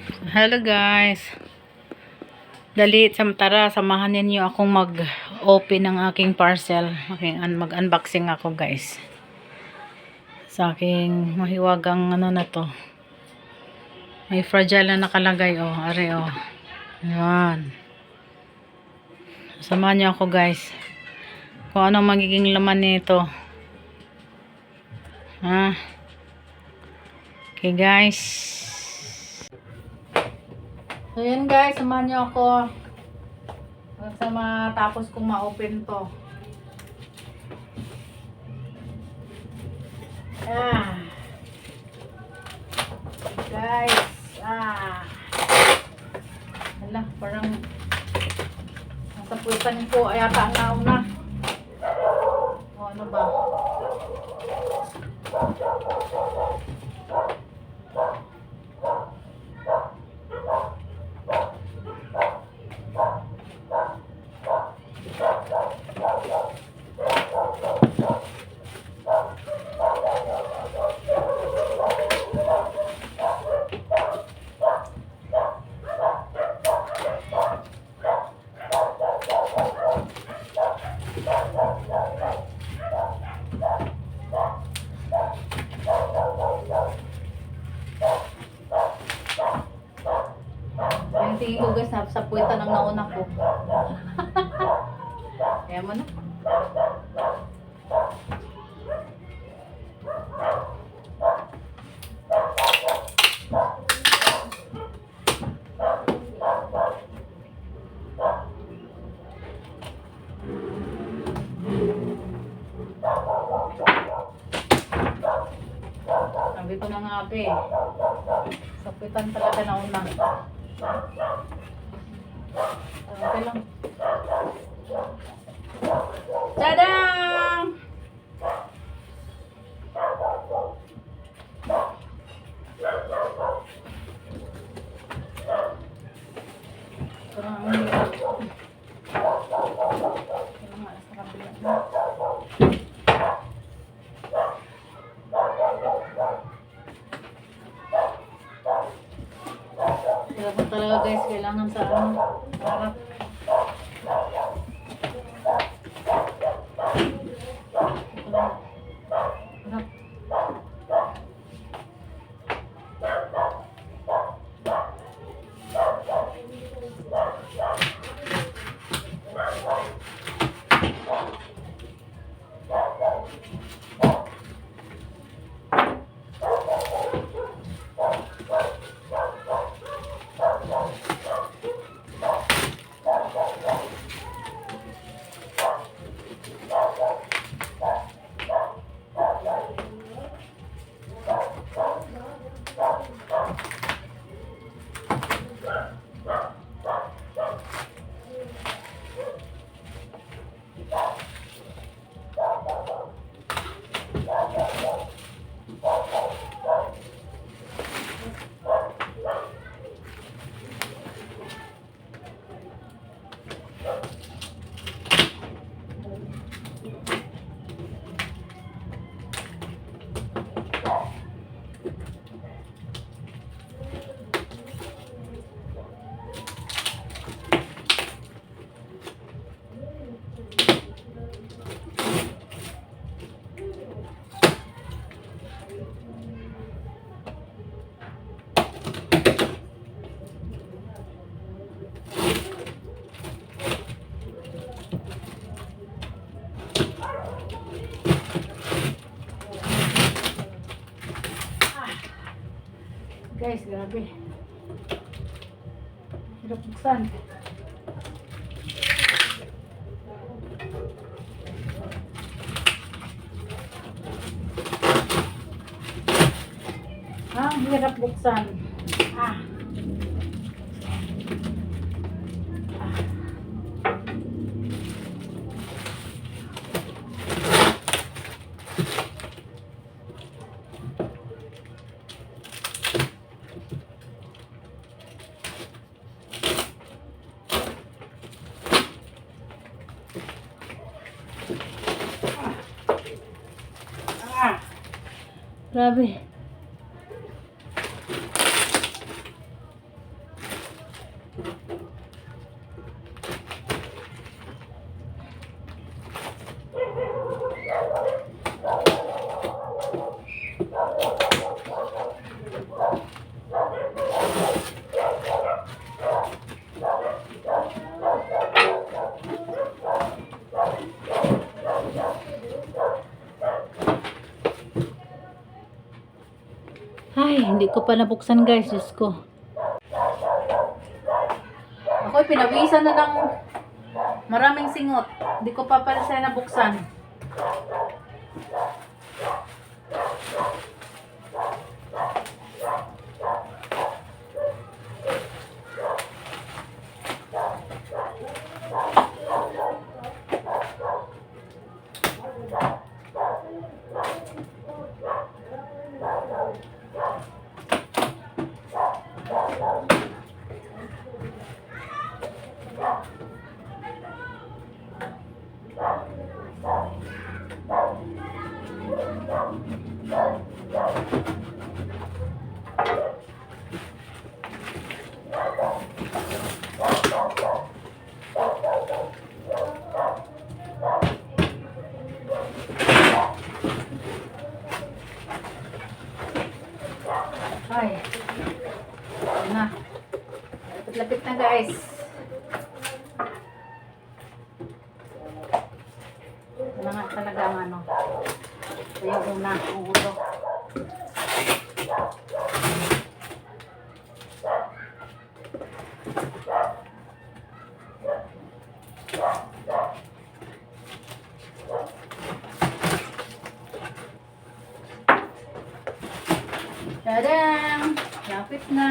Hello guys. Dali, tara, samahan ninyo akong mag-open ng aking parcel. Mag-unboxing ako guys. Sa aking mahiwagang ano na to. May fragile na nakalagay oh. Are oh. Ayan. Samahan niyo ako guys. Kung anong magiging laman nito. Ha? Okay guys. So yun guys, samahan nyo ako sa matapos kong ma-open to. Guys, hala, parang nasa puwitan ko ay ata ang nauna. O ano ba? Yung tingin ko guys, sa puwitan ang nauna ko. Kaya mo na. Sabi ko na nga ape. Sa puwitan talaga nauna. Okay lang. Tadang! Parang ang hirap. Kailangan nga sa kabila na. Kailangan talaga guys, kailangan sa harap. Guys, grabe. Hirap buksan. Hirap buksan. Grabe. Ay, hindi ko pa nabuksan guys, Diyos ko. Ako'y pinawisan na ng maraming singot. Hindi ko pa pala siya nabuksan. Ay, ayun na. Lapit-lapit na guys. Ito na nga talaga ang ano. Kaya una, ulo. Tadang! Lapit na.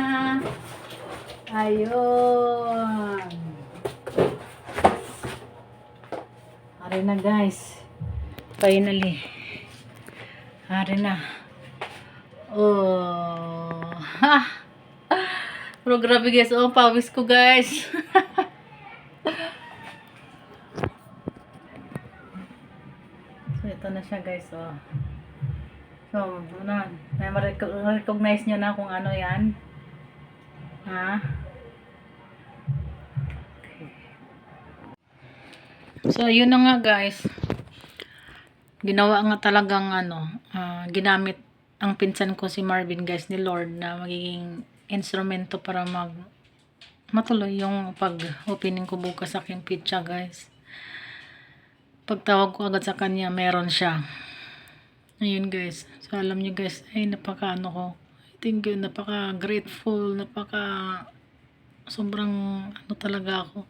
Ayun. Hari na guys. Finally. Hari na. Oh. Ha! Pero grabe guys. Oh, pawis ko guys. So, ito na siya guys. Oh. So, ano, ma-recognize nyo na kung ano yan. Ha? Okay. So, yun na nga guys. Ginawa nga talagang ano, ginamit ang pinsan ko si Marvin guys ni Lord na magiging instrumento para matuloy yung pag-opening ko bukas sa aking pizza guys. Pagtawag ko agad sa kanya, meron siya. Ayun guys. So alam niyo guys, ay napaka ano ko. Thank you, napaka grateful, sobrang ano talaga ako.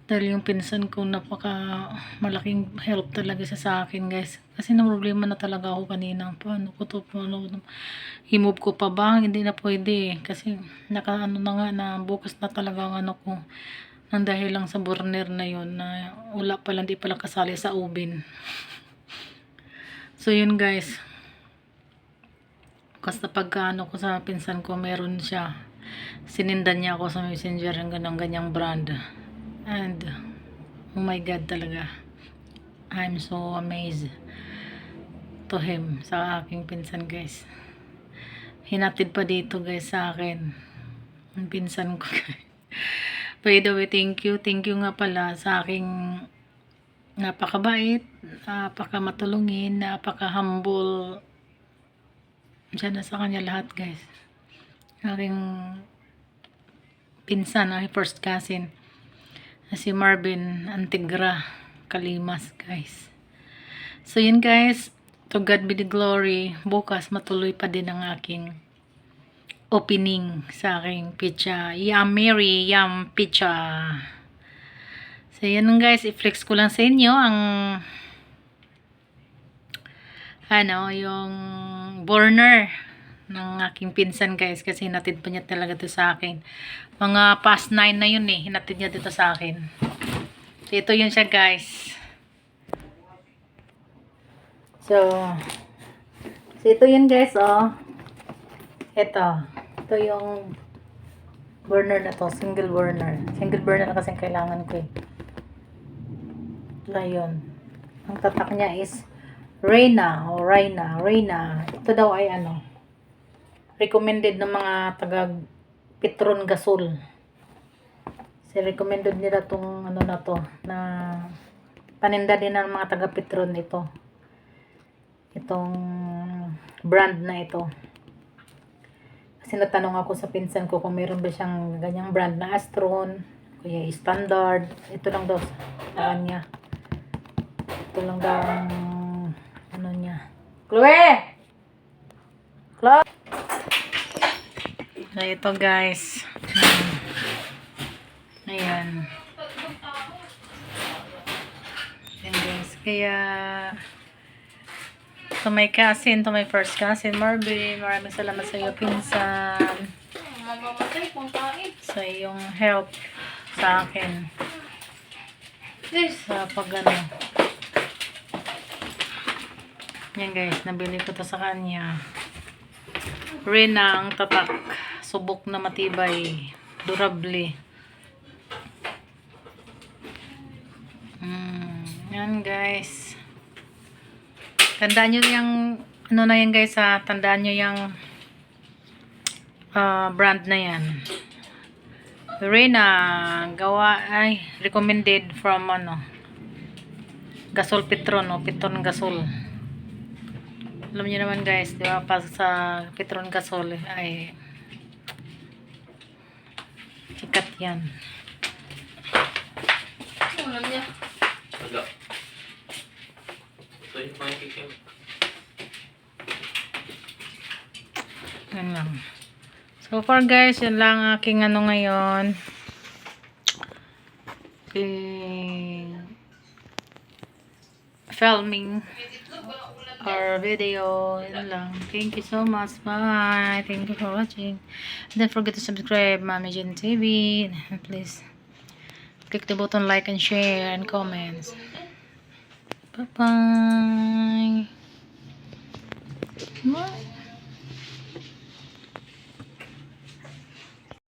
Dahil yung pinsan ko napaka malaking help talaga sa akin guys. Kasi na problema na talaga ako kanina. Paano ko to, himove ko pa ba? Hindi na pwede. Kasi naka ano na nga na bukas na talaga ang ano ko. Nang dahil lang sa burner na yun na wala pala, hindi pala kasali sa oven. So yun guys. Basta pagka ano ko sa pinsan ko, meron siya. Sinindan niya ako sa messenger ng ganyang brand. And oh my God talaga. I'm so amazed to him, sa aking pinsan guys. Hinatid pa dito guys sa akin. Ang pinsan ko guys. By the way, thank you. Thank you nga pala sa aking napakabait, napakamatulungin, napaka-humble. Diyan na sa kanya lahat guys. Aking pinsan, aking first cousin na si Marvin Antigra Kalimas guys. So yun guys, to God be the glory. Bukas matuloy pa din ang aking opening sa aking pizza. Yum Mary, yum pizza. So yun guys, i-flex ko lang sa inyo ang ano, yung burner ng aking pinsan guys, kasi hinatid pa niya talaga to sa akin. Mga past 9 na yun eh, hinatid niya dito sa akin. So, ito yun siya guys. So ito yun guys, oh. Ito yung burner na to, single burner. Single burner na kasi kailangan ko eh. Ayun. Ang tatak niya is Reyna. Ito daw ay ano, recommended ng mga taga Petron Gasol. Kasi recommended nila tong ano na to, na paninda din ng mga taga Petron ito. Itong brand na ito. Kasi natanong ako sa pinsan ko kung meron ba siyang ganyang brand na Astron, kuya standard. Ito lang daw sa kanya. Ito lang daw ang ano niya. Chloe! Chloe! So, ito guys. Ayan. Ayan guys. Kaya to my cousin, to my first cousin, Marvin, maraming salamat sa iyo, pinsan. Sa iyong help sa akin. Sa pag ano. Yan guys, nabili ko to sa kanya. Rina ang tatak. Subok na matibay. Durable. Yan guys. Tandaan nyo yung ano na yan guys ha. Tandaan nyo yung brand na yan. Rina gawa ay recommended from ano Gasol Petron o Petron Gasol. Alam niyo naman guys, di ba, pa sa Petron Gasol ay sikat yan. Alam niya. Wala. Ito yung pancake. Yan lang. So far guys, yan lang aking ano ngayon. Filming or video. Yan lang. Thank you so much. Bye. Thank you for watching. Don't forget to subscribe Mami Jen TV. Please click the button like and share and comments. Bye bye. Bye.